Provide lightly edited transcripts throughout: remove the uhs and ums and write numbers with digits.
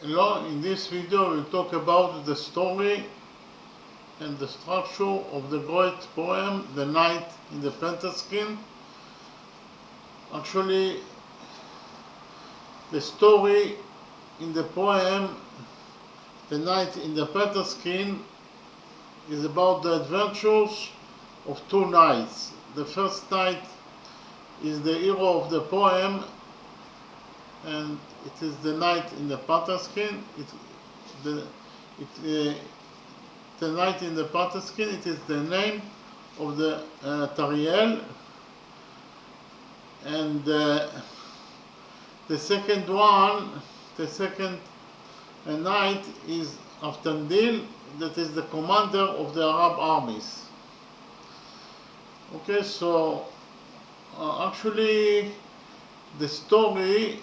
In this video we'll talk about the story and the structure of the great poem The Night in the Panther Skin. Actually, the story in the poem The Night in the Panther Skin is about the adventures of two knights. The first knight is the hero of the poem, and it is the knight in the panther skin. The knight in the panther skin, it is the name of the Tariel, and the second knight is Aftandil, that is the commander of the Arab armies. Okay, so actually the story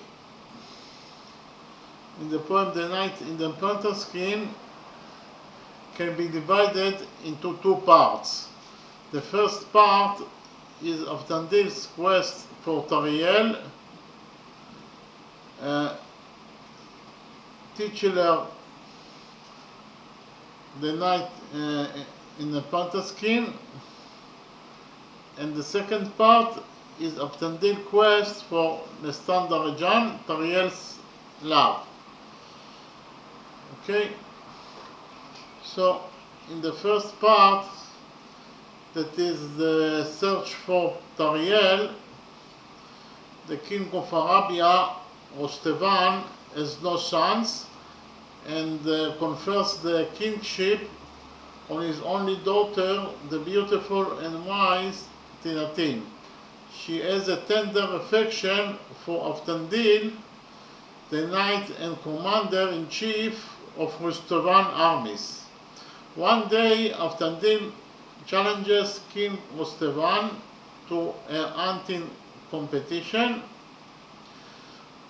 in the poem The Night in the Panther Skin can be divided into two parts. The first part is Aftandil's quest for Tariel, titular the Night in the Panther Skin, and the second part is Aftandil's quest for Nestan Darajan, Tariel's love. Okay, so in the first part, that is the search for Tariel, the king of Arabia, Rostevan, has no sons and confers the kingship on his only daughter, the beautiful and wise Tinatin. She has a tender affection for Aftandil, the knight and commander-in-chief of Rostevan armies. One day, Aftandil challenges King Rostevan to a hunting competition.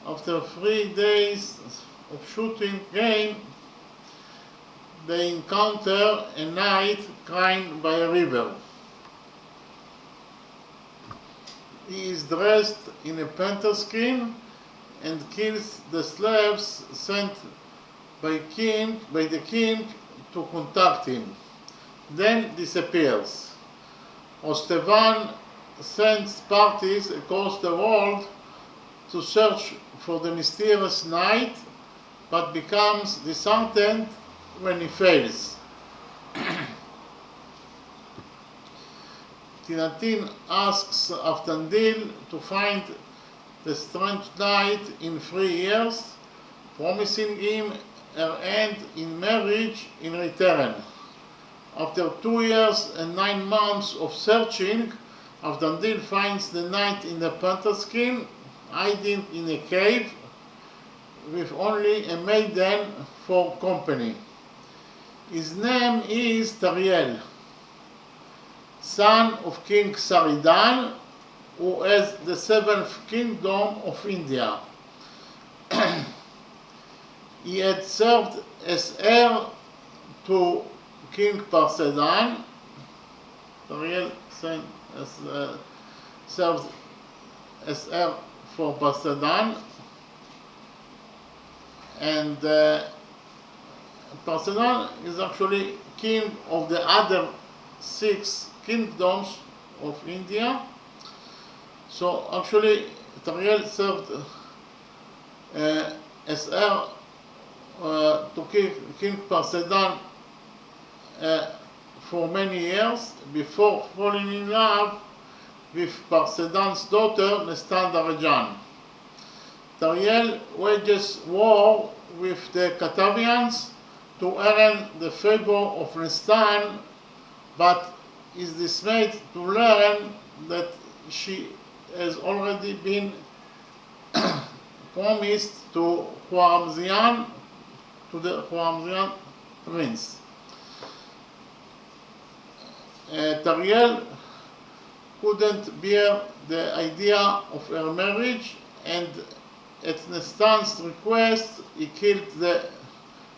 After 3 days of shooting game, they encounter a knight crying by a river. He is dressed in a panther skin and kills the slaves sent by the king to contact him, then disappears. Rostevan sends parties across the world to search for the mysterious knight, but becomes disheartened when he fails. Tinatin asks Aftandil to find the strange knight in 3 years, promising him her hand in marriage in return. After 2 years and 9 months of searching, Aftandil finds the knight in the panther skin, hiding in a cave, with only a maiden for company. His name is Tariel, son of King Saridan, who has the 7th kingdom of India. He had served as heir to King Parsedan. Tariel served as heir for Parsedan, and Parsedan is actually king of the other 6 kingdoms of India. So actually Tariel served as heir to King Parsedan for many years before falling in love with Parsedan's daughter Nestan Darajan. Tariel wages war with the Katavians to earn the favor of Nestan, but is dismayed to learn that she has already been promised to the Khwarazmian prince. Tariel couldn't bear the idea of her marriage, and at Nestan's request he killed the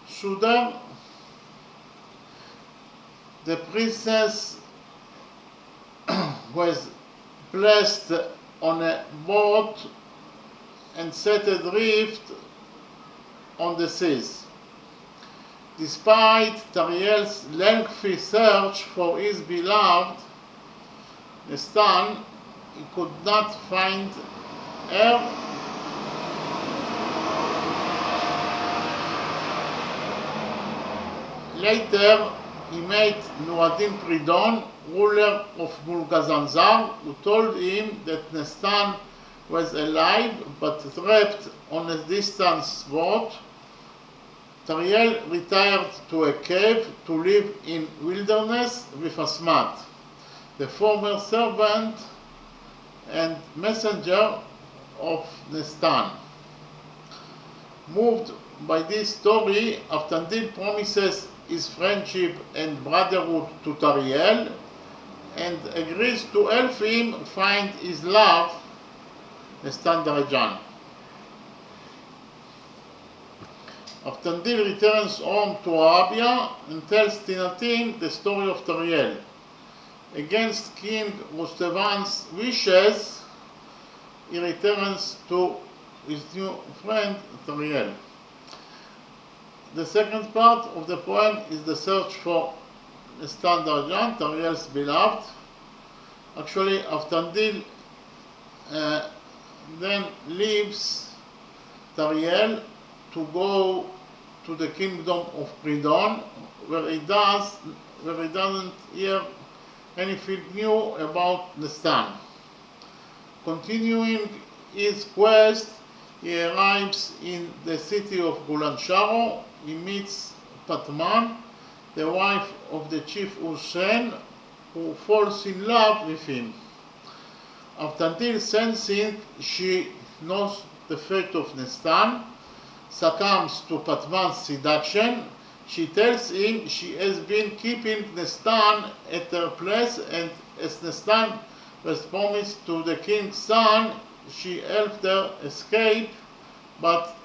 suitor. The princess was placed on a boat and set adrift on the seas. Despite Tariel's lengthy search for his beloved Nestan, he could not find her. Later, he met Nuadin Pridon, ruler of Mulgazanzar, who told him that Nestan was alive but trapped on a distant boat. Tariel retired to a cave to live in wilderness with Asmat, the former servant and messenger of Nestan. Moved by this story, Aftandil promises his friendship and brotherhood to Tariel and agrees to help him find his love, Nestan Darajan. Aftandil returns home to Arabia and tells Tinatin the story of Tariel. Against King Rustevan's wishes, he returns to his new friend Tariel. The second part of the poem is the search for Nestan Darajan, Tariel's beloved. Actually, Aftandil then leaves Tariel to go to the kingdom of Pridon, where he doesn't hear anything new about Nestan. Continuing his quest, he arrives in the city of Gulansharo. He meets Patman, the wife of the chief Hussein, who falls in love with him. Aftandil, sensing she knows the fate of Nestan, succumbs to Patman's seduction. She tells him she has been keeping Nestan at her place, and as Nestan was promised to the king's son, she helped her escape, but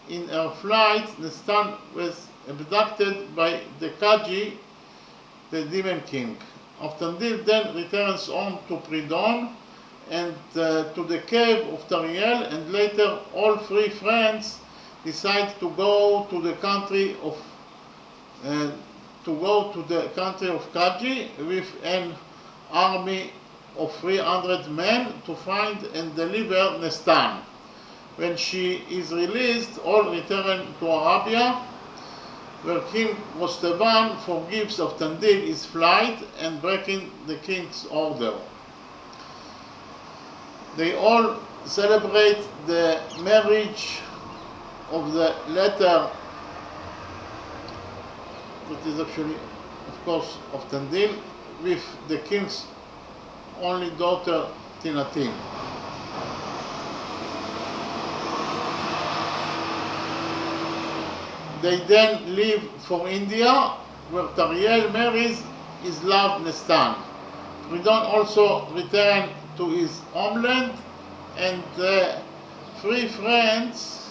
in her flight, Nestan was abducted by the Kaji, the demon king. Aftandil then returns home to Pridon and to the cave of Tariel, and later all three friends decide to go to the country of Kaji with an army of 300 men to find and deliver Nestan. When she is released, all return to Arabia, where King Rostevan forgives Aftandil his flight and breaking the king's order. They all celebrate the marriage of the latter, that is actually, of course, Aftandil, with the king's only daughter, Tinatin. They then leave for India, where Tariel marries his love Nestan. Pridon also return to his homeland, and the three friends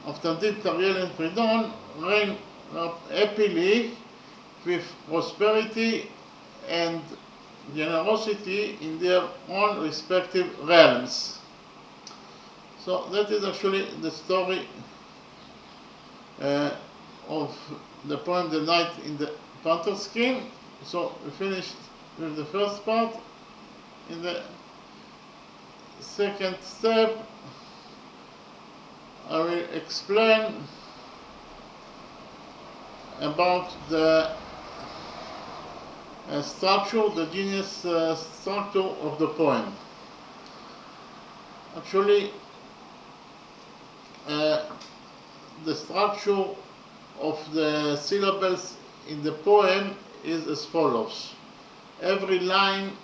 of Tandil, Tariel, and Pridon reign happily with prosperity and generosity in their own respective realms. So that is actually the story of the poem The Night in the Panther Skin. So we finished with the first part. In the second step, I will explain about the structure, the genius structure of the poem. Actually, the structure of the syllables in the poem is as follows. Every line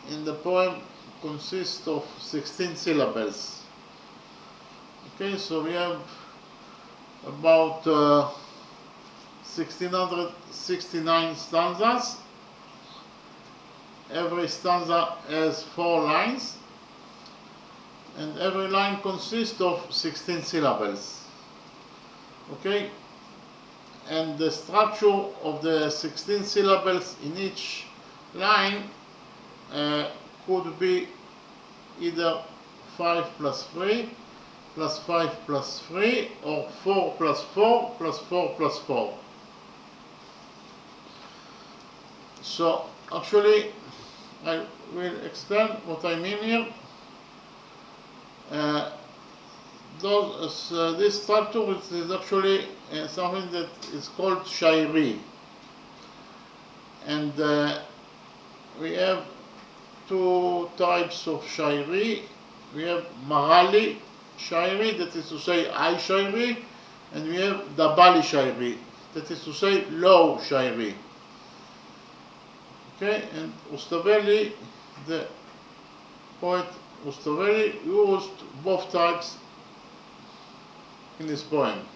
in the poem consists of 16 syllables. Okay, so we have about 1669 stanzas. Every stanza has 4 lines, and every line consists of 16 syllables. Okay, and the structure of the 16 syllables in each line could be either 5 plus 3, plus 5 plus 3, or 4 plus 4 plus 4 plus 4. So actually I will explain what I mean here. This structure is actually something that is called Shairi, and we have two types of Shairi. We have Marali Shairi, that is to say high Shairi, and we have Dabali Shairi, that is to say low Shairi. Okay, and Rustaveli, the poet Rustaveli, used both types in this poem.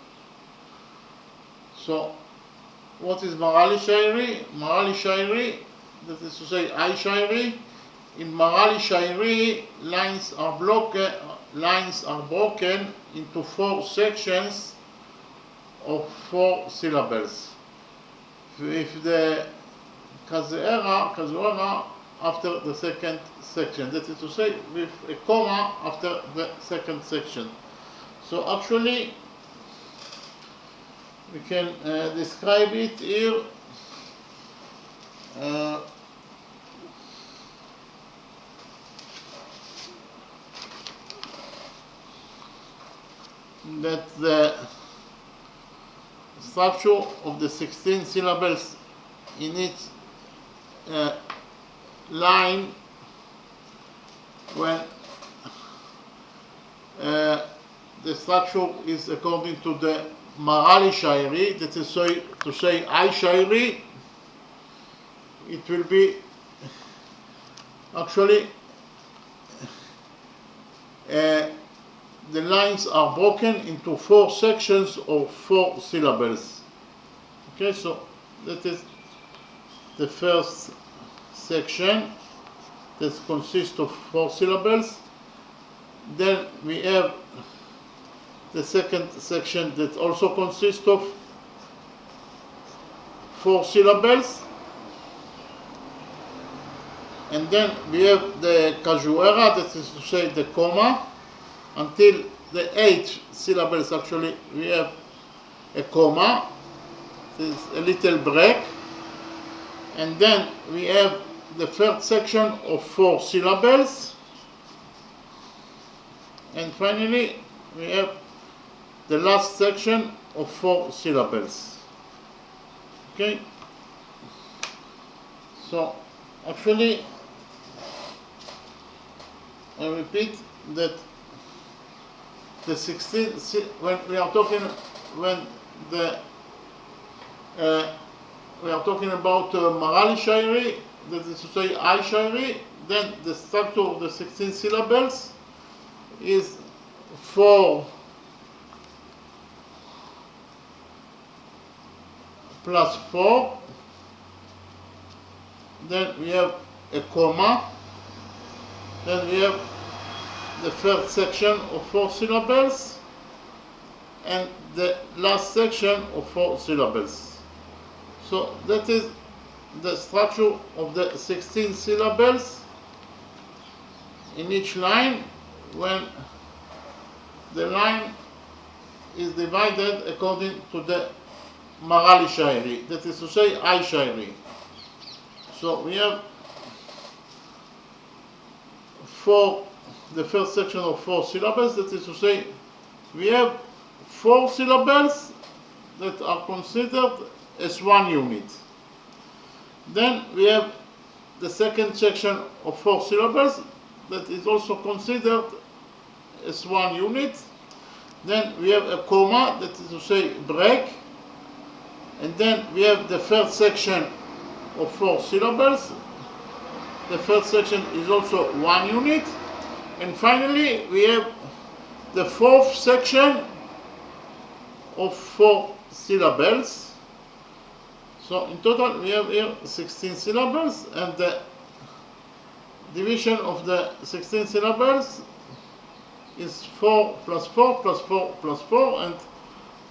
So, what is Marali Shairi? Marali Shairi, that is to say high Shairi. In Marali Shairi, lines are broken into 4 sections of 4 syllables. With the Kazuera after the second section, that is to say with a comma after the second section. So actually we can describe it here that the structure of the 16 syllables in each line, when the structure is according to the Marali Shairi, that is to say high Shairi, it will be actually the lines are broken into 4 sections of 4 syllables. Okay, so that is the first section that consists of 4 syllables. Then we have the second section that also consists of 4 syllables. And then we have the cajuera, that is to say the comma, until the 8 syllables actually we have a comma, there's a little break, and then we have the third section of 4 syllables, and finally we have the last section of 4 syllables. Okay, so actually I repeat that the 16, when we are talking about Marali Shairi, that is to say high Shairi, then the structure of the 16 syllables is 4 plus 4, then we have a comma, then we have the first section of 4 syllables and the last section of 4 syllables. So that is the structure of the 16 syllables in each line, when the line is divided according to the Marali Shairi, that is to say high Shairi. So we have the first section of 4 syllables, that is to say we have 4 syllables that are considered as 1 unit. Then we have the second section of 4 syllables that is also considered as 1 unit. Then we have a comma, that is to say break, and then we have the third section of 4 syllables. The first section is also 1 unit. And finally, we have the fourth section of 4 syllables. So in total, we have here 16 syllables, and the division of the 16 syllables is 4 plus 4 plus 4 plus 4, and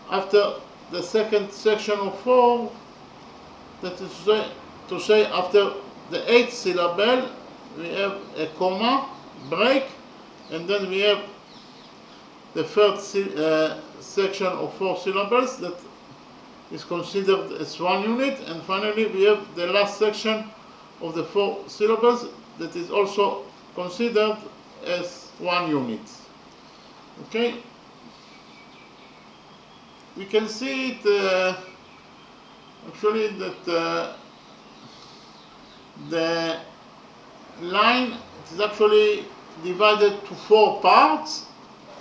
after the second section of 4, that is to say after the 8th syllable, we have a comma, break, and then we have the third section of 4 syllables that is considered as 1 unit, and finally we have the last section of the 4 syllables that is also considered as 1 unit. Okay, we can see it actually that the line is actually divided to 4 parts,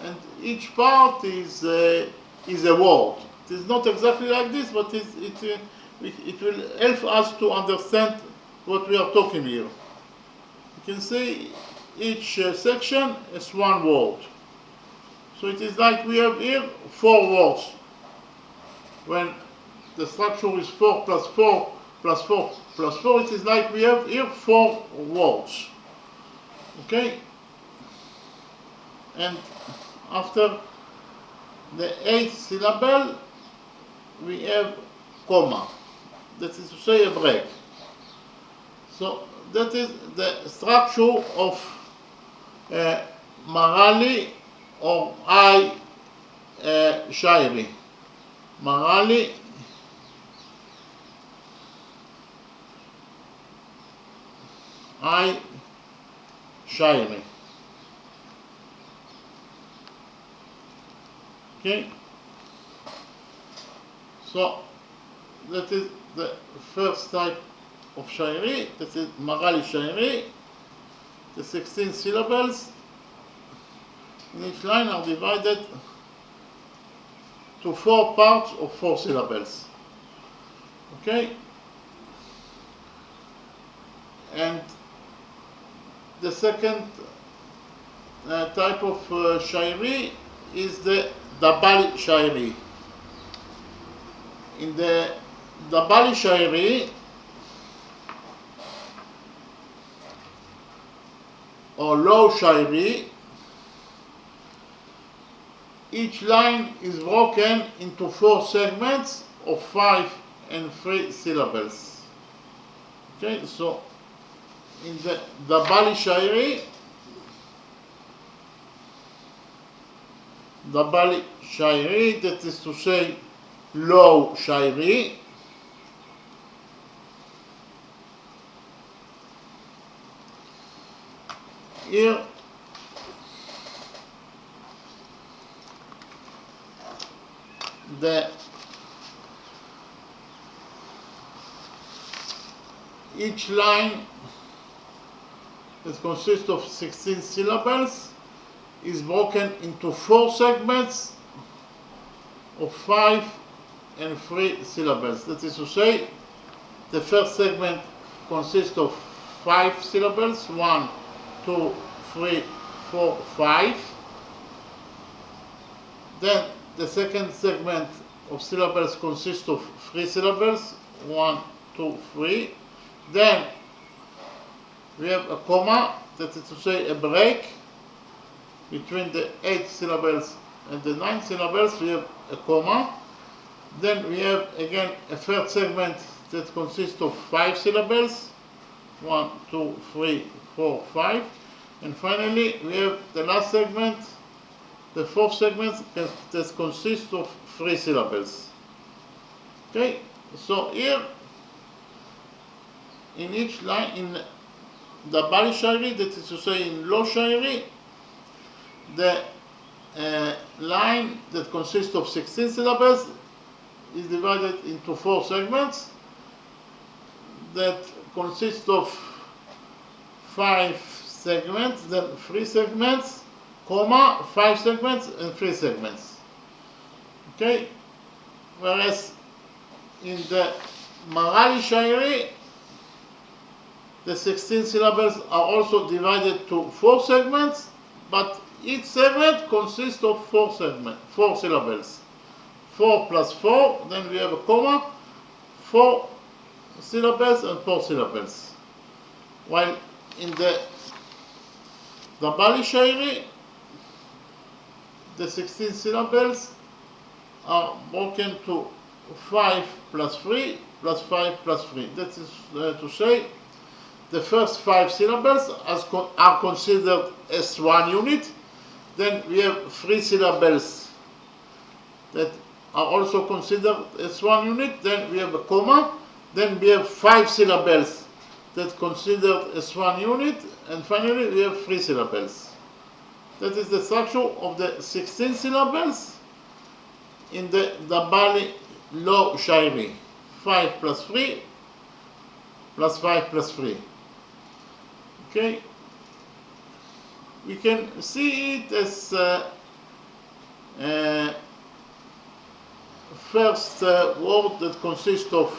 and each part is a word. It is not exactly like this, but it will help us to understand what we are talking here. You can see each section is 1 word. So it is like we have here 4 words. When the structure is 4 plus 4 plus 4 plus 4, it is like we have here 4 words. Okay? And after the 8th syllable, we have comma. That is to say a break. So that is the structure of Marali or I Shairi. Marali I Shairi. Okay, so that is the first type of Shairi, that is Marali Shairi. The 16 syllables in each line are divided to 4 parts of 4 syllables. Okay, and the second type of Shairi is the Dabali Shairi. In the Dabali Shairi, or low Shairi, each line is broken into 4 segments of 5 and 3 syllables. Okay, so in the Dabali Shairi, that is to say low Shairi, here each line that consists of 16 syllables is broken into 4 segments of 5 and 3 syllables. That is to say, the first segment consists of 5 syllables, 1, 2, 3, 4, 5. Then the second segment of syllables consists of 3 syllables, 1, 2, 3. Then we have a comma, that is to say a break between the 8 syllables and the 9 syllables. We have a comma. Then we have again a third segment that consists of 5 syllables, 1, 2, 3, 4, 5. And finally we have the last segment, the 4th segment, that consists of 3 syllables. Okay, so here in each line, in the Dabali Shairi, that is to say in low Shairi, the line that consists of 16 syllables is divided into 4 segments that consist of 5 segments, then 3 segments, comma, 5 segments and 3 segments. Okay, whereas in the Marali Shairi, the 16 syllables are also divided to 4 segments, but each segment consists of 4 syllables. 4 plus 4, then we have a comma, 4 syllables and 4 syllables. While in the Dabali Shairi, the 16 syllables are broken to 5 plus 3 plus 5 plus 3. That is to say, the first 5 syllables are considered as 1 unit, then we have 3 syllables that are also considered as one unit. Then we have a comma. Then we have 5 syllables that considered as one unit. And finally we have 3 syllables. That is the structure of the 16 syllables in the Dabali Lo Shairi. 5 plus 3 plus 5 plus 3. Okay? We can see it as first word that consists of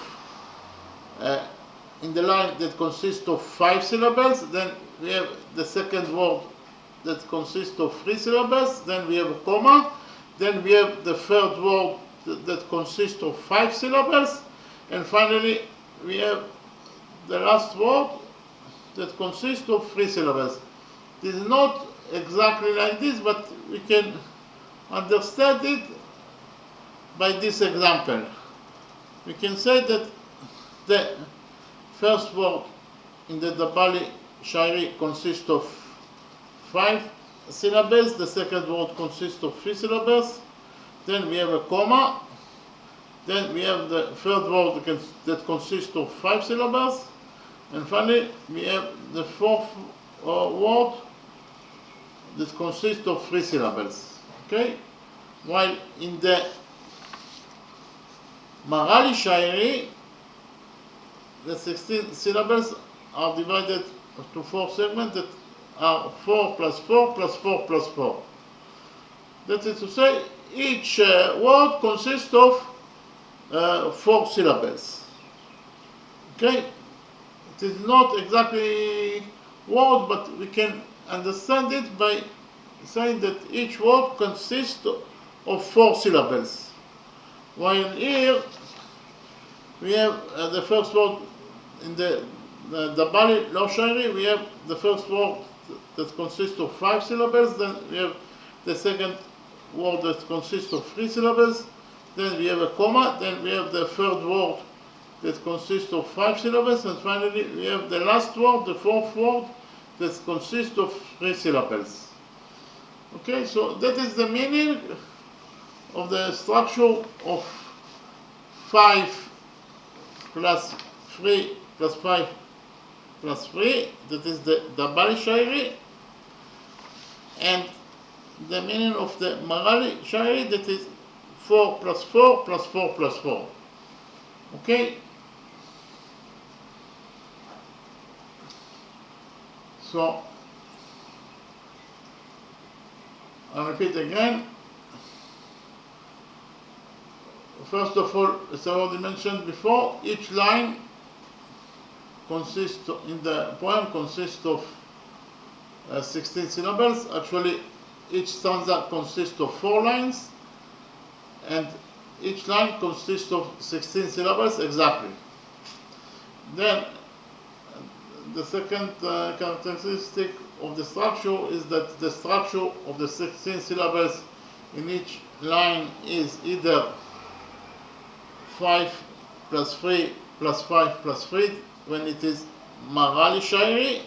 in the line that consists of 5 syllables. Then we have the second word that consists of 3 syllables. Then we have a comma. Then we have the third word that consists of 5 syllables. And finally we have the last word that consists of 3 syllables. This is not exactly like this, but we can understand it by this example. We can say that the first word in the Dabali Shairi consists of 5 syllables, the second word consists of 3 syllables, then we have a comma, then we have the third word that consists of 5 syllables, and finally we have the fourth word that consists of 3 syllables. Okay? While in the Marali Shairi, the 16 syllables are divided to 4 segments that are 4 plus 4 plus 4 plus 4. That is to say, each word consists of 4 syllables. Okay? It is not exactly word, but we can understand it by saying that each word consists of 4 syllables. While here we have the first word in the Dabali Lo Shairi, we have the first word that consists of 5 syllables, then we have the second word that consists of 3 syllables, then we have a comma, then we have the third word that consists of 5 syllables, and finally we have the last word, the fourth word, that consists of 3 syllables. Okay, so that is the meaning of the structure of 5 plus 3 plus 5 plus 3, that is the Dabali Shairi, and the meaning of the Marali Shairi, that is 4 plus 4 plus 4 plus 4. Okay? So, I'll repeat again. First of all, as I already mentioned before, each line consists, in the poem consists of 16 syllables. Actually, each stanza consists of 4 lines, and each line consists of 16 syllables exactly. Then, the second characteristic of the structure is that the structure of the 16 syllables in each line is either 5 plus 3 plus 5 plus 3 when it is Marali Shairi,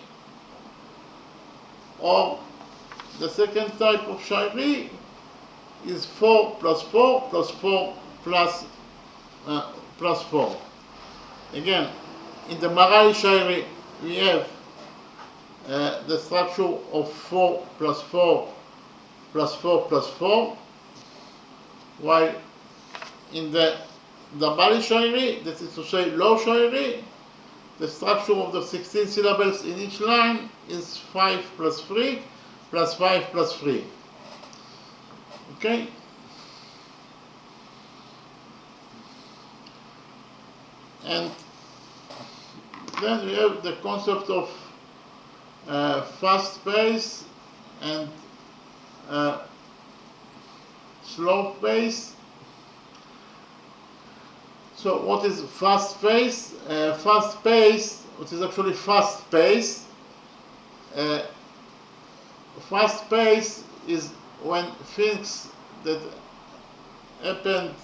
or the second type of Shairi is 4 plus 4 plus 4 plus 4. Again, in the Marali Shairi we have the structure of 4 plus 4 plus 4 plus 4, while in the Dabali Shairi, that is to say Lo Shairi, the structure of the 16 syllables in each line is 5 plus 3 plus 5 plus 3. Okay? And then we have the concept of fast pace and slow pace. So what is fast pace? Fast pace, which is actually fast pace. Fast pace is when things that happened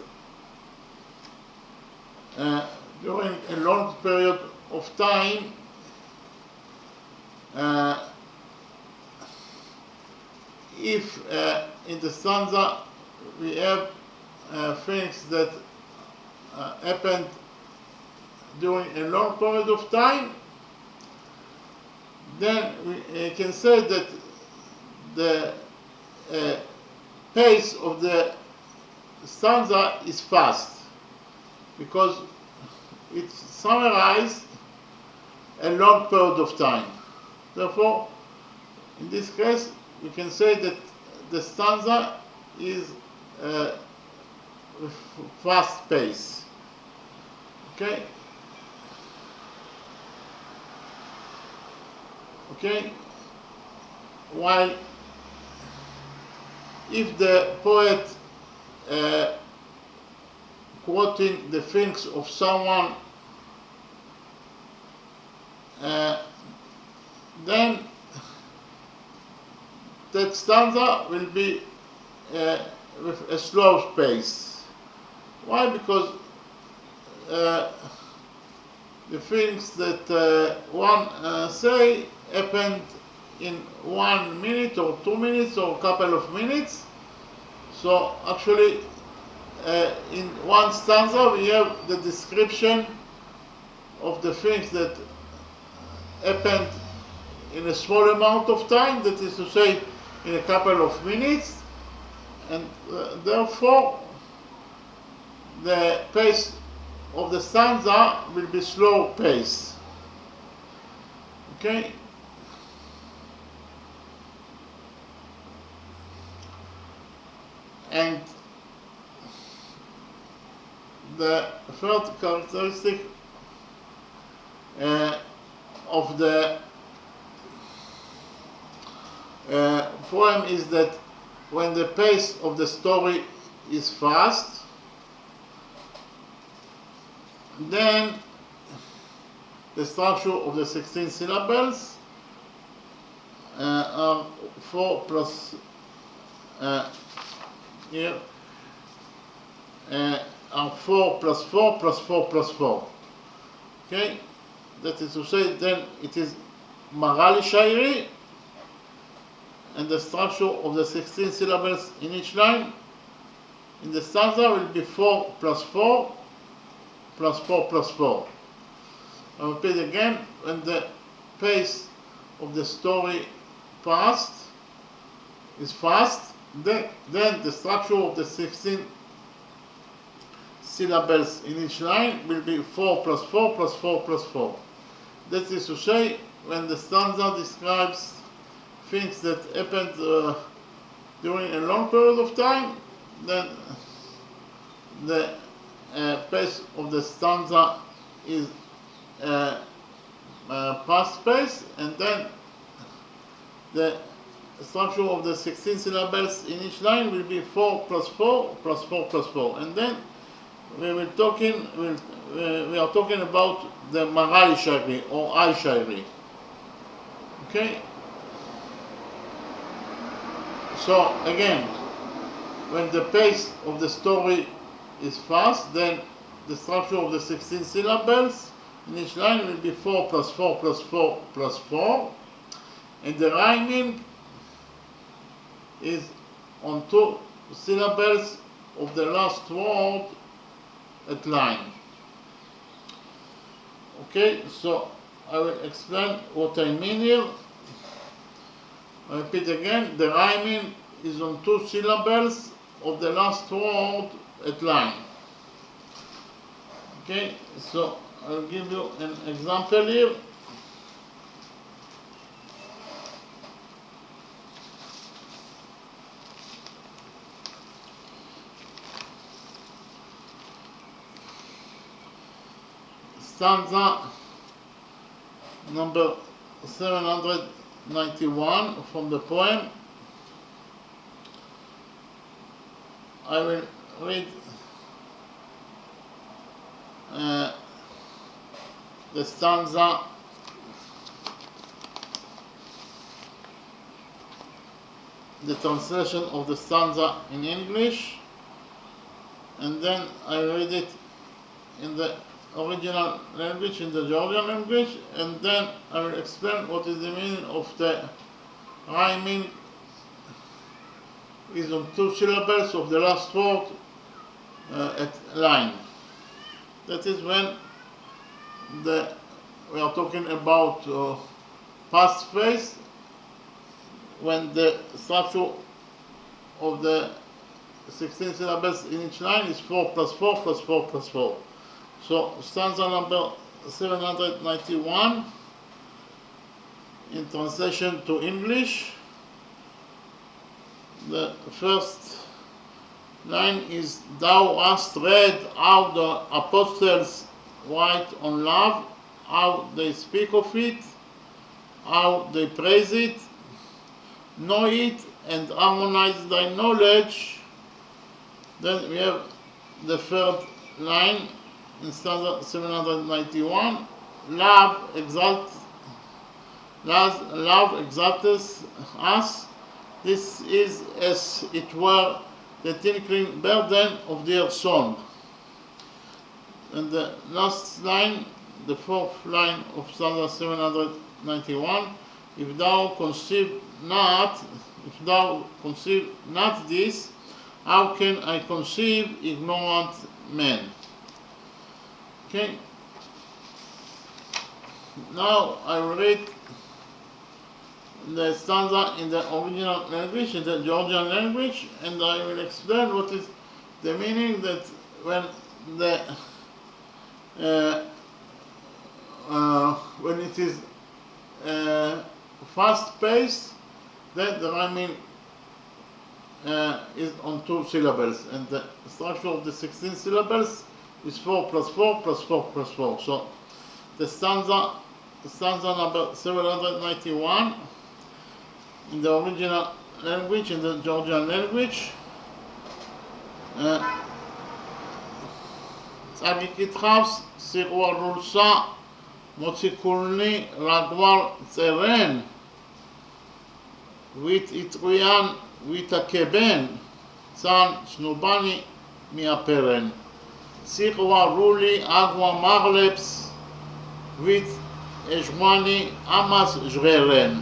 during a long period of time if in the stanza we have things that happened during a long period of time, then we can say that the pace of the stanza is fast, because it summarizes a long period of time. Therefore, in this case, we can say that the stanza is fast pace. Okay? Okay? While if the poet quoting the things of someone, then that stanza will be with a slow pace. Why? Because the things that one say happened in 1 minute or 2 minutes or a couple of minutes. So actually in one stanza we have the description of the things that happened in a small amount of time, that is to say in a couple of minutes, and therefore the pace of the stanza will be slow pace. Okay? And the third characteristic of the poem is that when the pace of the story is fast, then the structure of the 16 syllables are 4 plus here are 4 plus 4 plus 4 plus 4. Okay, that is to say, then it is Marali Shairi, and the structure of the 16 syllables in each line in the stanza will be 4 plus 4 plus 4 plus 4. I repeat again, when the pace of the story is fast, then the structure of the 16 syllables in each line will be 4 plus 4 plus 4 plus 4. That is to say, when the stanza describes things that happened during a long period of time, then the pace of the stanza is fast pace, and then the structure of the 16 syllables in each line will be 4 plus 4 plus 4 plus 4. And then we are talking about the Marali Shairi or Al Shairi. Okay? So again, when the pace of the story is fast, then the structure of the 16 syllables in each line will be 4 plus 4 plus 4 plus 4, and the rhyming is on 2 syllables of the last word at line. Okay, so I will explain what I mean here. I repeat again, the rhyming is on 2 syllables of the last word at line. Okay, so I'll give you an example here. Stanza number 791 from the poem. I will read the stanza the translation of the stanza in English, and then I read it in the original language, in the Georgian language, and then I will explain what is the meaning of the rhyming is on 2 syllables of the last word at line. That is when we are talking about past phrase, when the structure of the 16 syllables in each line is 4 plus 4 plus 4 plus 4. So stanza number 791 in translation to English. The first line is, thou hast read how the apostles write on love, how they speak of it, how they praise it, know it and harmonize thy knowledge. Then we have the third line in stanza 791, love exalteth us. This is as it were the tinkling burden of their song. And the last line, the fourth line of stanza 791, if thou conceive not this, how can I conceive ignorant men? Okay. Now I will read the stanza in the original language, in the Georgian language, and I will explain what is the meaning that when when it is fast paced, then the rhyming is on 2 syllables, and the structure of the 16 syllables is 4 plus 4 plus 4 plus 4. So the stanza number 791 in the original language, in the Georgian language, צדיק יתחפש סירוע רולסה מוציא כולני רגבר צרן וית יתרוין ויתקבן צן שנובני מהפרן סירוע רולי אגווה מרלפס וית אשמני אמס ז'ררן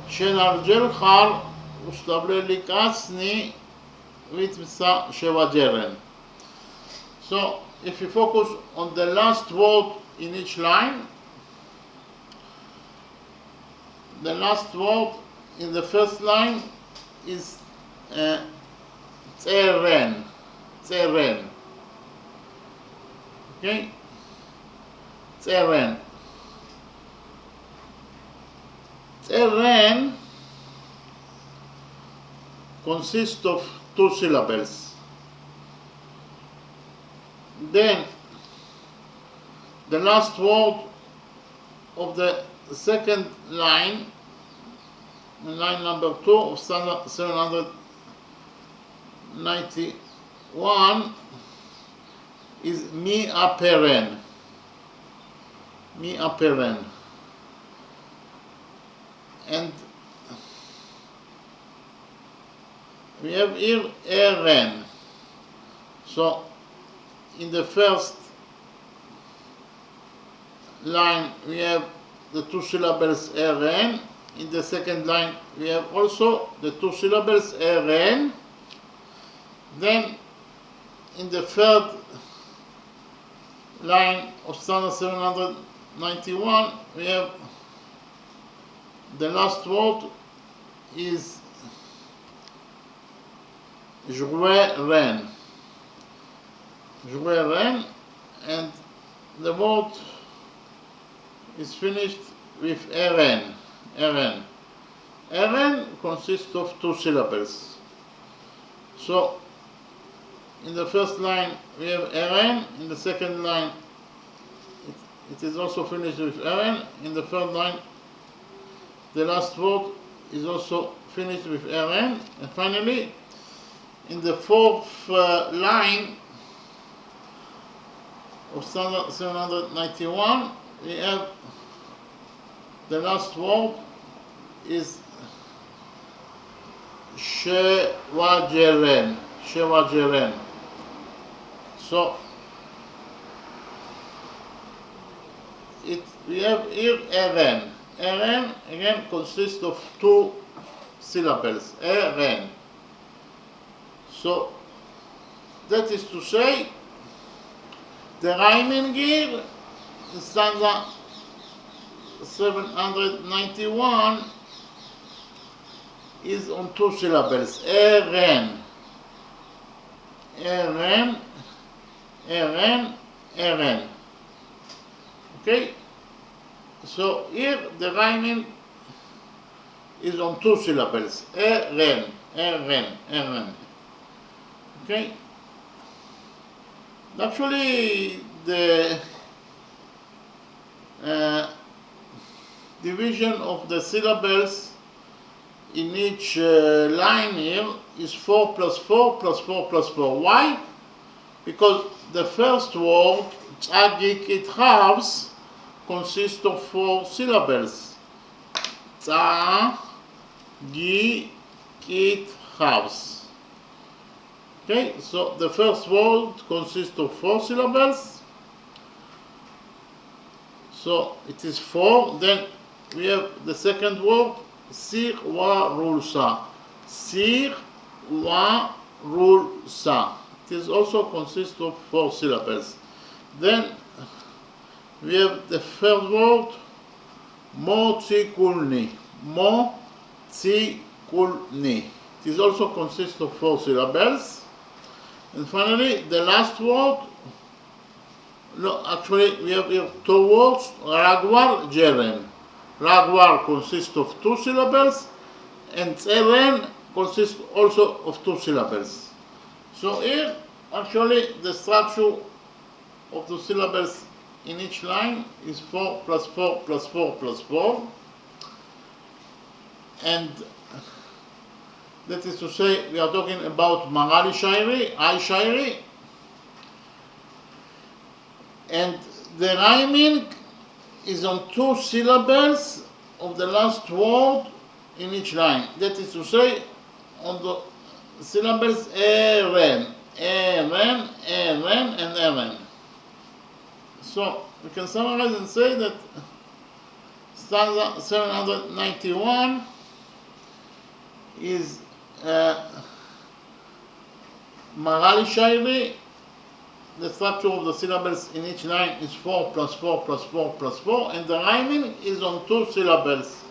שנרג'ל חר וסתבללי קסני וית מסע שבג'רן. So if you focus on the last word in each line, the last word in the first line is tseren. Okay? Tseren. Tseren consists of 2 syllables. Then the last word of the second line, line number 2 of stanza 791, is mi aperen. And we have here eren. So in the first line we have the 2 syllables eren. In the second line we have also the 2 syllables eren. Then in the third line of stanza 791 we have the last word is jouer-ren, and the word is finished with eren. Eren consists of 2 syllables. So in the first line we have eren, in the second line it is also finished with eren, in the third line the last word is also finished with eren, and finally in the fourth line of stanza 791 we have the last word is shevageren. So we have here eren. Eren again consists of 2 syllables. Eren. So that is to say, the rhyming here in stanza 791 is on 2 syllables. Eren, eren, eren, eren. Okay? So here the rhyming is on 2 syllables. Eren, eren, eren. Okay? Actually, the division of the syllables in each line here is 4 plus 4 plus 4 plus 4. Why? Because the first word, tzagik it halves, consists of 4 syllables. Tzagik it halves. Okay, so the first word consists of 4 syllables. So it is 4. Then we have the second word, sir wa rulsa. Sir wa rulsa. It is also consists of 4 syllables. Then we have the third word, motsikulni. Motsikulni. It is also consists of 4 syllables. And finally, the last word, no, actually we have here 2 words, ragwar, jeren. Ragwar consists of 2 syllables, and jeren consists also of 2 syllables. So here, actually, the structure of the syllables in each line is 4 plus 4 plus 4 plus 4. And that is to say, we are talking about Magali Shairi, I Shairi, and the rhyming is on 2 syllables of the last word in each line. That is to say, on the syllables eren, eren, eren, and eren. So we can summarize and say that stanza 791 is Magali Shairi. The structure of the syllables in each line is 4 plus 4 plus 4 plus 4, and the rhyming is on 2 syllables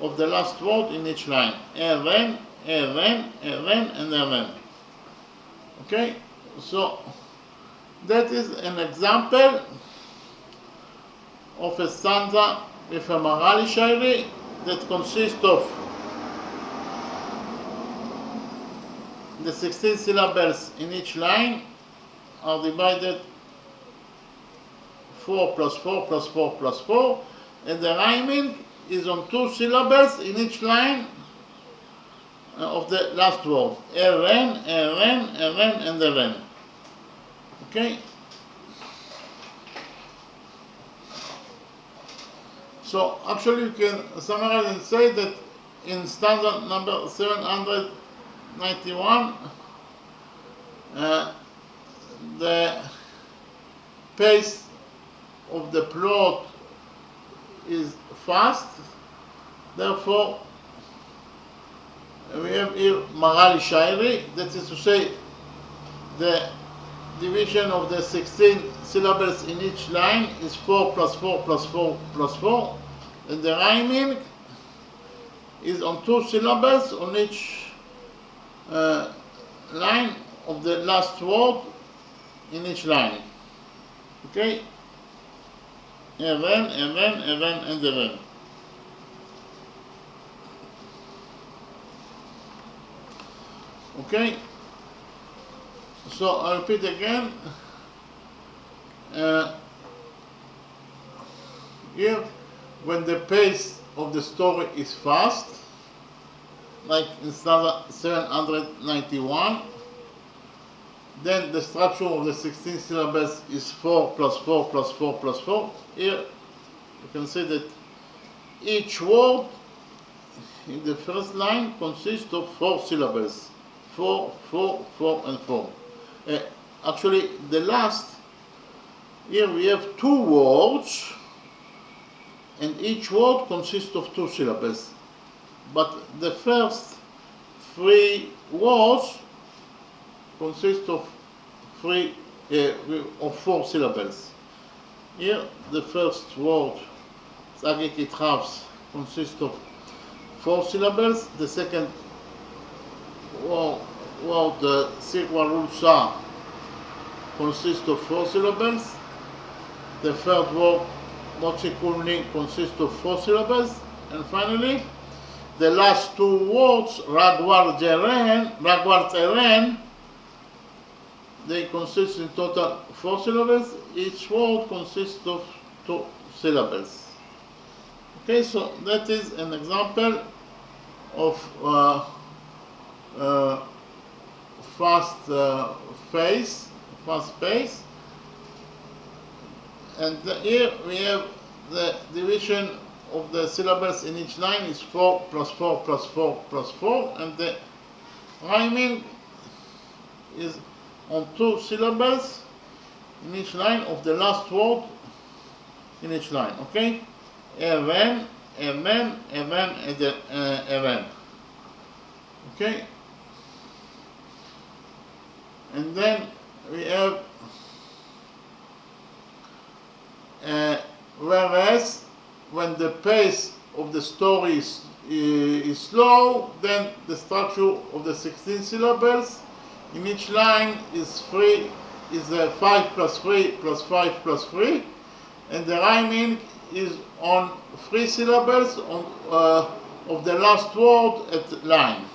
of the last word in each line. Eren, eren, eren, and eren. Okay, so that is an example of a stanza with a Magali Shairi that consists of the 16 syllables in each line are divided 4 plus 4 plus 4 plus 4, and the rhyming is on 2 syllables in each line of the last word. Eren, eren, eren, and eren. Okay? So actually you can summarize and say that in stanza number 791, the pace of the plot is fast, therefore we have here Magali Shairi, that is to say the division of the 16 syllables in each line is 4 plus 4 plus 4 plus 4, and the rhyming is on 2 syllables on each line of the last word in each line. Okay? Eren, eren, eren, and eren. Okay? So I repeat again. Here, when the pace of the story is fast, like in stanza 791, then the structure of the 16 syllables is 4 plus 4 plus 4 plus 4. Here you can see that each word in the first line consists of 4 syllables. 4, 4, 4, and 4. Actually, the last, here we have 2 words, and each word consists of 2 syllables. But the first 3 words consists of four syllables. Here, the first word, Tzagik Itravs, consists of four syllables. The second word, Sikwa Rulsa, consists of four syllables. The third word, Motsikulni, consists of four syllables. And finally, the last two words, Ragwar Teren, they consist in total four syllables. Each word consists of two syllables. Okay, so that is an example of fast pace. And here we have the division of the syllables in each line is 4 plus 4 plus 4 plus 4, and the rhyming is on two syllables in each line of the last word in each line. Okay? Even. Okay? And then we have whereas when the pace of the story is slow, then the structure of the 16 syllables in each line is 5 plus 3 plus 5 plus 3, and the rhyming is on 3 syllables of the last word at the line.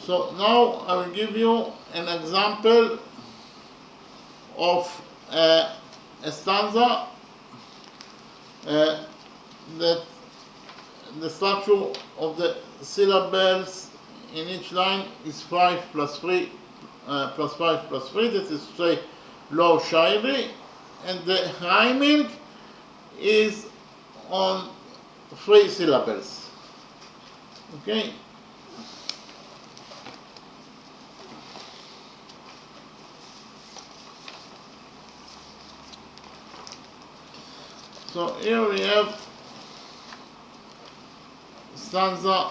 So now I will give you an example of a stanza that the structure of the syllables in each line is 5 plus 3 plus 5 plus 3, that is to say low shairi, and the rhyming is on 3 syllables. Okay? So here we have stanza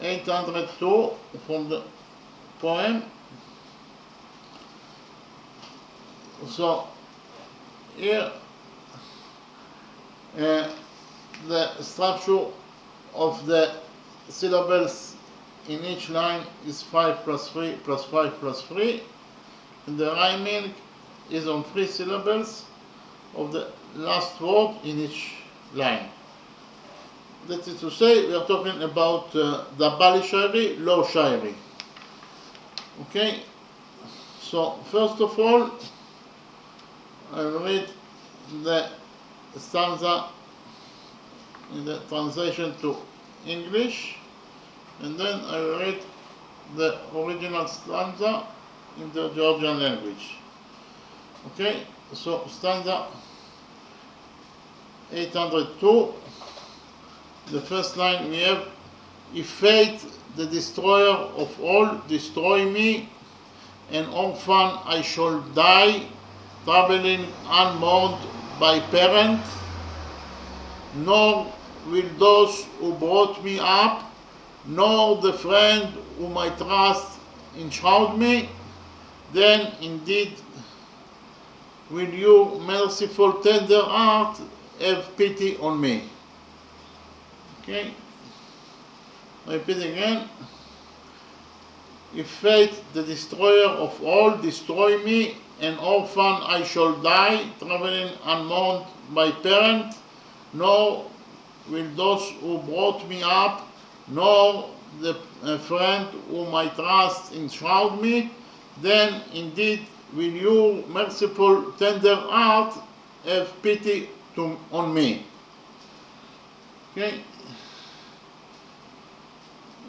802 from the poem. So here the structure of the syllables in each line is 5 plus 3 plus 5 plus 3, and the rhyming is on 3 syllables of the last word in each line. That is to say, we are talking about the Bali Shairi, low Shairi. Okay? So, first of all, I will read the stanza in the translation to English, and then I will read the original stanza in the Georgian language. Okay? So, stanza 802, the first line we have, if fate, the destroyer of all, destroy me, an orphan I shall die, traveling unmourned by parent, nor will those who brought me up, nor the friend whom I trust enshroud me, then indeed will you, merciful tender heart, have pity on me. Okay? I repeat again. If fate, the destroyer of all, destroy me, an orphan I shall die, traveling unmourned by parent, nor will those who brought me up, nor the friend whom I trust enshroud me, then indeed will you, merciful tender heart, have pity on me. Okay?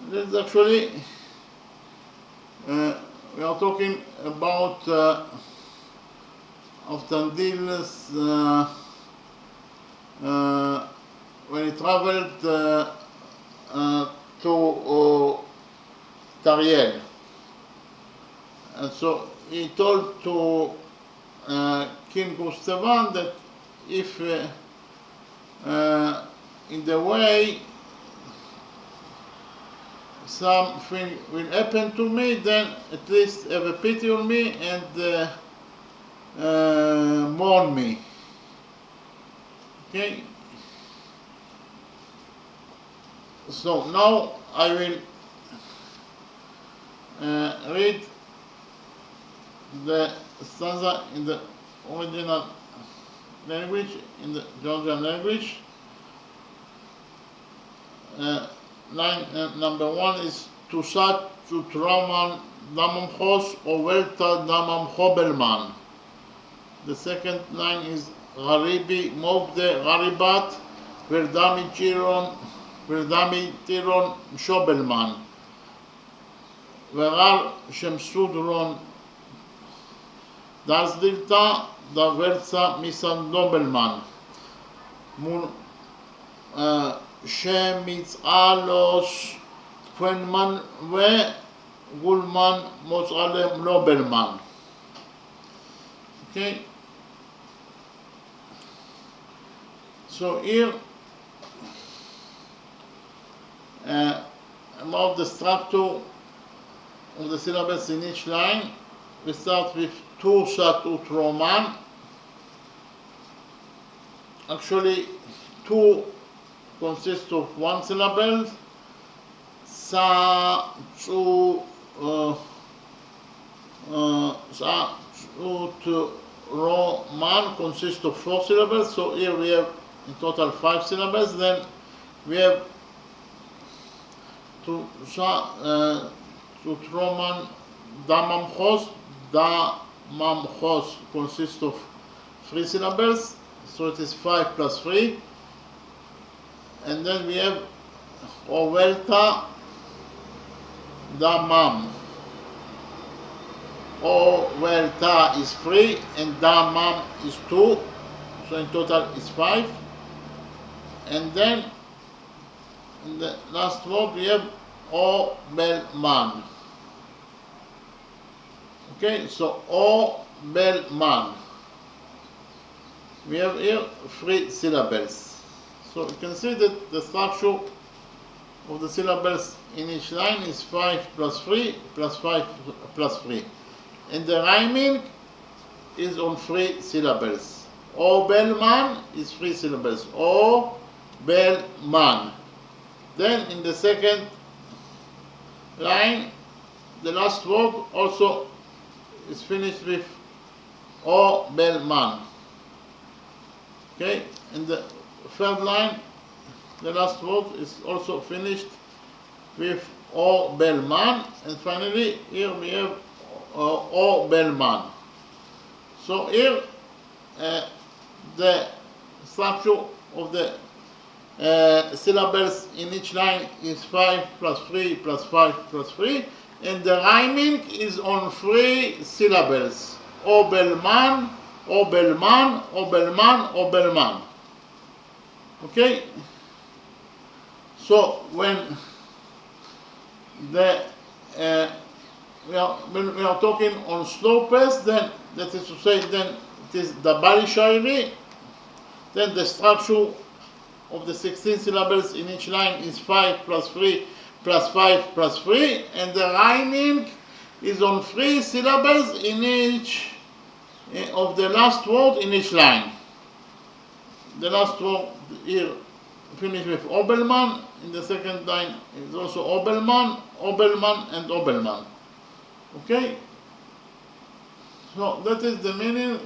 That's actually, we are talking about Aftandil's when he traveled to Tariel. And so he told to King Gustavan that if in the way something will happen to me, then at least have a pity on me and mourn me. Okay? So now I will read the stanza in the original language, in the Georgian language. Line number 1 is Tusat Tutraman Damamchos Ovelta Damam Hobelman. The second line is Garibi Mobde Garibat Verdami Tiron Shobelman. Verar Shemsudron Das Dilta Da Versa Misan Dobelman. Shemitz'alos Kwenman ve Gulman Mozalem Nobelman. Okay. So here about the structure of the syllables in each line, we start with Tu Sat Ut Roman. Actually, two consists of one syllable. Sa Tzu Ut Roman consists of 4 syllables. So here we have in total 5 syllables. Then we have Ut Roman Damamchos. Damamchos consists of 3 syllables. So it is 5 plus 3. And then we have Ovelta Damam. Ovelta is 3 and Damam is 2. So in total is 5. And then in the last word we have Obelman. Okay, so Obelman. We have here 3 syllables. So you can see that the structure of the syllables in each line is 5 plus 3 plus 5 plus 3. And the rhyming is on 3 syllables. Obelman is 3 syllables. Obelman. Then in the second line, the last word also is finished with Obelman. Okay, in the third line, the last word is also finished with Obelman, and finally here we have Obelman. So here the structure of the syllables in each line is 5 plus 3 plus 5 plus 3, and the rhyming is on 3 syllables. Obelman, Obelman, Obelman, Obelman. Okay? So when when we are talking on slow pace, then that is to say, then it is the Bali Shairi. Then the structure of the 16 syllables in each line is 5 plus 3 plus 5 plus 3, and the rhyming is on 3 syllables in each of the last word in each line. The last word here finished with Obelman. In the second line is also Obelman, Obelman, and Obelman. Okay? So that is the meaning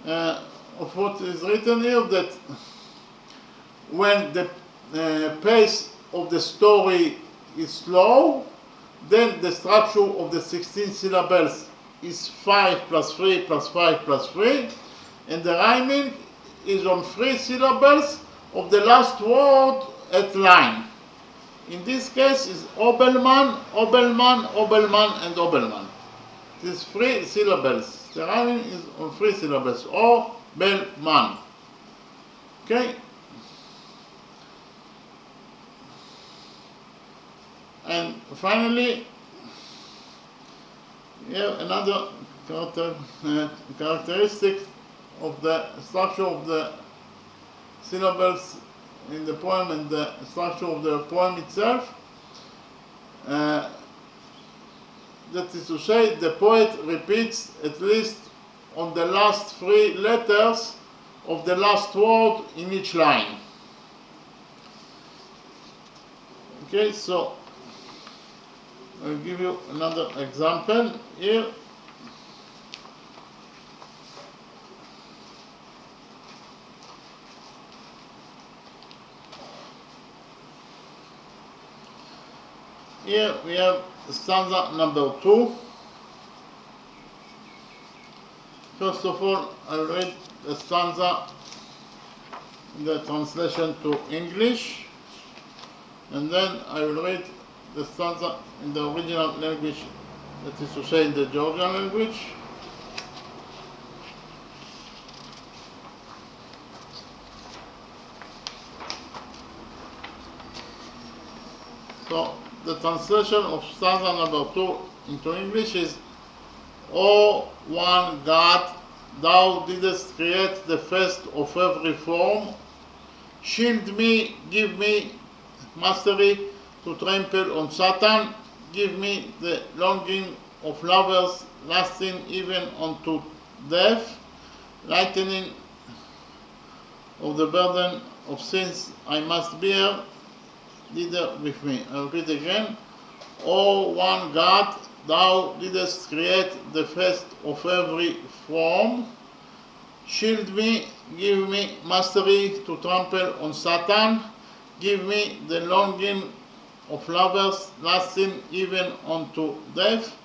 of what is written here, that when the pace of the story is slow, then the structure of the 16 syllables is 5 plus 3 plus 5 plus 3, and the rhyming is on 3 syllables of the last word at line. In this case is Obelman, Obelman, Obelman, and Obelman. It is 3 syllables. The rhyming is on 3 syllables. Obelman. Okay? And finally, we have another characteristic of the structure of the syllables in the poem and the structure of the poem itself. Uh, that is to say, the poet repeats at least on the last three letters of the last word in each line. Okay, so I'll give you another example here. Here we have stanza number 2. First of all, I'll read the stanza in the translation to English, and then I will read the stanza in the original language, that is to say in the Georgian language. So the translation of stanza number 2 into English is, O one God, thou didst create the first of every form. Shield me, give me mastery to trample on Satan. Give me the longing of lovers lasting even unto death. Lightening of the burden of sins I must bear, thither with me. I'll repeat again. O one God, thou didst create the first of every form. Shield me, give me mastery to trample on Satan. Give me the longing of lovers lasting even unto death.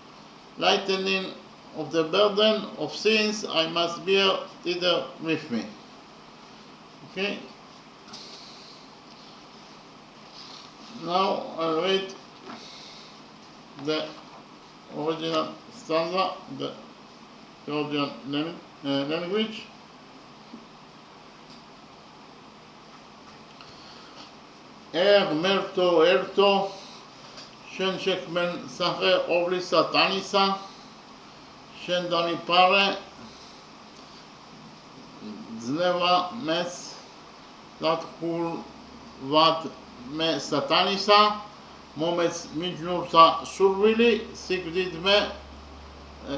Lightening of the burden of sins I must bear, thither with me. Okay. Now I'll read the original stanza, the Georgian language. Merto erto, shen shekmen sache oblisa tanisa, shen dami pare, zneva mes, dat kul vad me satanisa, momets mijnurta survili, sigdidme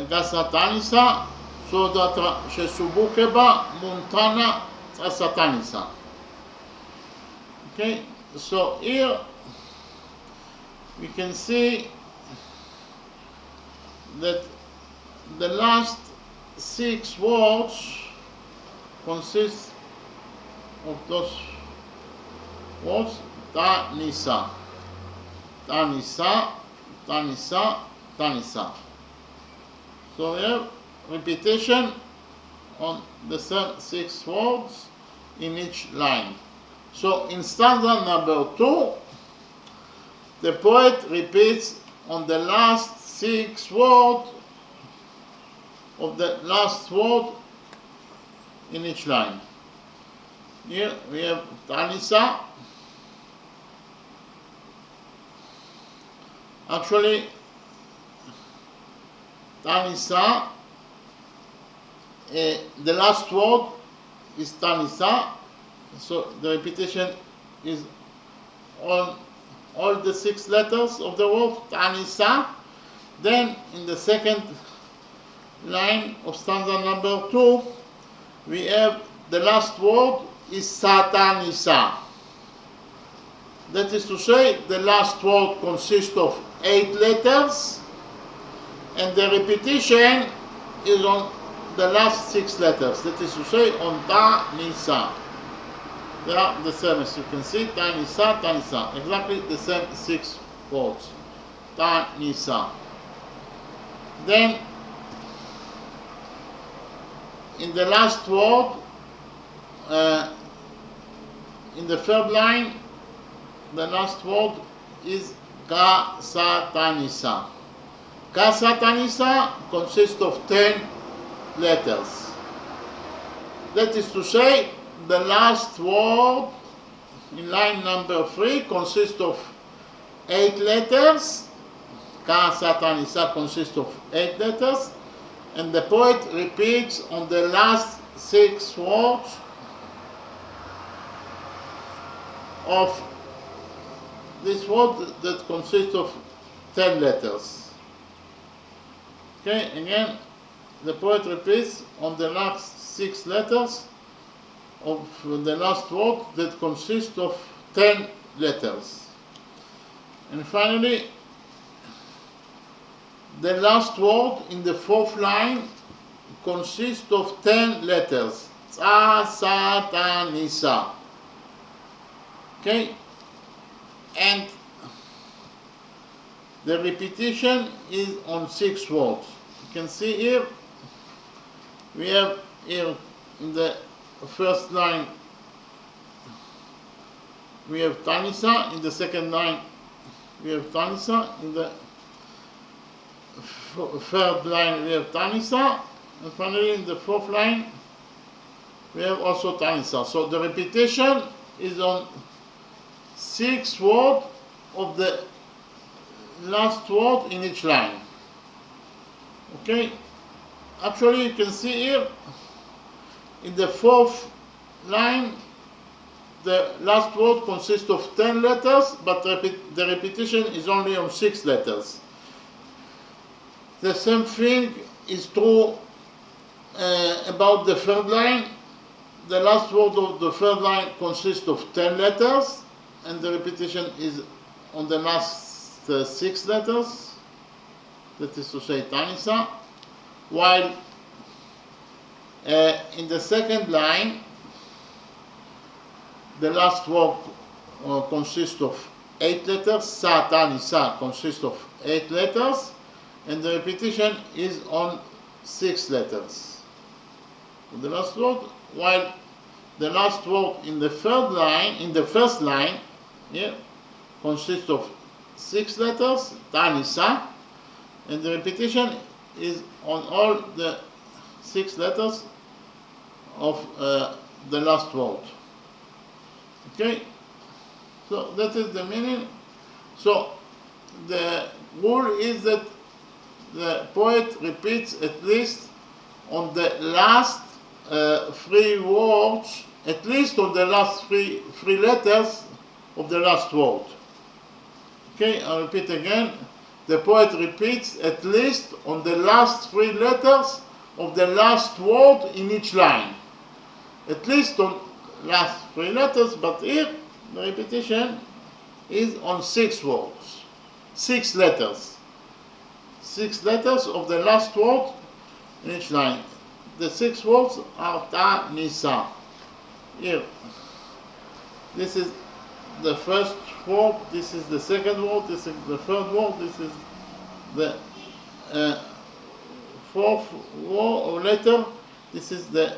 gasatanisa, sodatra shesubukeba montana satanisa. Okay, so here we can see that the last 6 words consist of those words Tanisa, Tanisa, Tanisa, Tanisa. So we have repetition on the same 6 words in each line. So in stanza number 2, the poet repeats on the last 6 words of the last word in each line. Here we have Tanisa. Actually, Tanisa, the last word is Tanisa, so the repetition is on all the 6 letters of the word Tanisa. Then in the second line of stanza number 2, we have the last word is Satanisa. That is to say, the last word consists of 8 letters, and the repetition is on the last 6 letters. That is to say, on Tanisa. They are the same, as you can see, Tanisa, Tanisa. Exactly the same 6 words. Tanisa. Then, in the last word, in the third line, the last word is Gasatanisa. Gasatanisa consists of 10 letters. That is to say, the last word in line number 3 consists of 8 letters. Gasatanisa consists of 8 letters. And the poet repeats on the last 6 words of this word that consists of 10 letters. Okay, again, the poet repeats on the last 6 letters of the last word that consists of 10 letters. And finally, the last word in the 4th line consists of 10 letters. Tsa, sa, ta, ni, sa. Okay? And the repetition is on 6 words. You can see here, we have here in the first line, we have Tanisa. In the second line, we have Tanisa. In the third line, we have Tanisa. And finally, in the 4th line, we have also Tanisa. So the repetition is on 6 words of the last word in each line. Okay? Actually, you can see here, in the 4th line, the last word consists of 10 letters, but the repetition is only on 6 letters. The same thing is true about the 3rd line. The last word of the 3rd line consists of 10 letters, and the repetition is on the last 6 letters, that is to say Tanisa, while in the 2nd line, the last word consists of 8 letters. Sa, ta, ni, sa consists of 8 letters, and the repetition is on 6 letters. The last word, while the last word in the 3rd line, in the 1st line, here, consists of 6 letters, ta, ni, sa, and the repetition is on all the 6 letters of the last word. Okay, so that is the meaning. So the rule is that the poet repeats at least on the last 3 words, at least on the last three letters of the last word. Okay, I'll repeat again. The poet repeats at least on the last 3 letters of the last word in each line. At least on last 3 letters, but here the repetition is on 6 words, 6 letters. 6 letters of the last word in each line. The 6 words are ta, ni, sa. Here, this is the first word, this is the second word, this is the third word, this is the 4th word or letter, this is the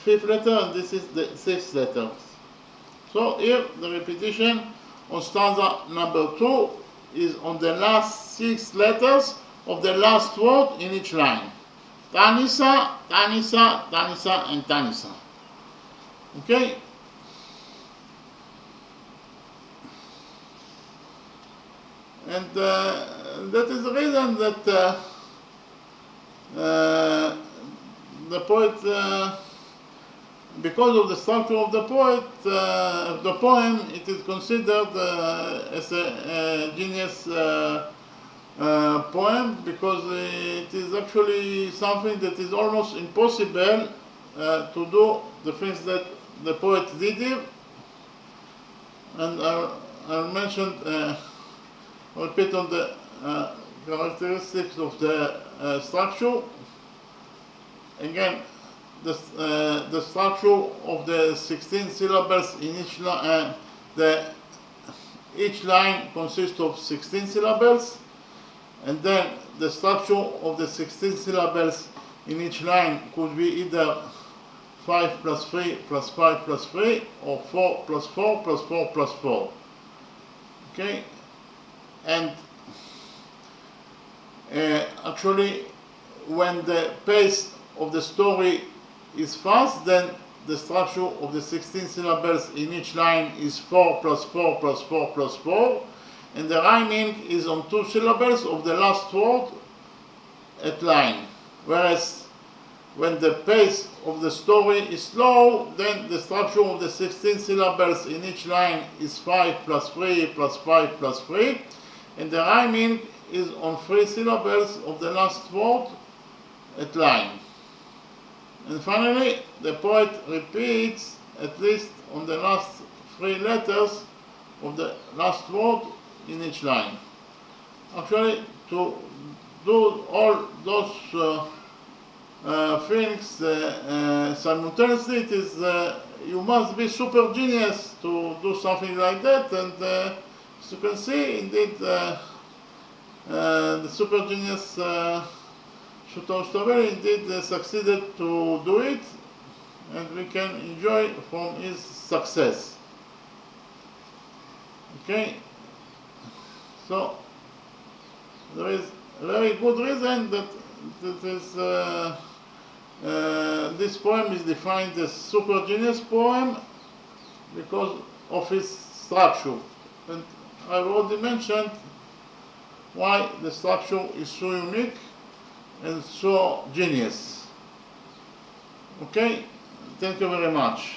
5th letter, and this is the 6th letter. So here the repetition on stanza number 2 is on the last 6 letters of the last word in each line. Tanisa, Tanisa, Tanisa, and Tanisa. Okay? And that is the reason that the poet, because of the structure of the poem, it is considered as a genius poem, because it is actually something that is almost impossible to do the things that the poet did here. And I'll mention, I'll repeat on the characteristics of the structure. Again, the structure of the 16 syllables in each line, each line consists of 16 syllables, and then the structure of the 16 syllables in each line could be either 5 plus 3 plus 5 plus 3, or 4 plus 4 plus 4 plus 4. Okay? And actually, when the pace of the story is fast, then the structure of the 16 syllables in each line is 4 plus 4 plus 4 plus 4, and the rhyming is on 2 syllables of the last word at line. Whereas when the pace of the story is slow, then the structure of the 16 syllables in each line is 5 plus 3 plus 5 plus 3, and the rhyming is on 3 syllables of the last word at line. And finally, the poet repeats at least on the last 3 letters of the last word in each line. Actually, to do all those things simultaneously, it is you must be super genius to do something like that. And as you can see, indeed, the super genius Shooton Strawberry indeed succeeded to do it, and we can enjoy from his success. Okay, so there is a very good reason that this poem is defined as super genius poem because of its structure, and I've already mentioned why the structure is so unique and so genius. Okay, thank you very much.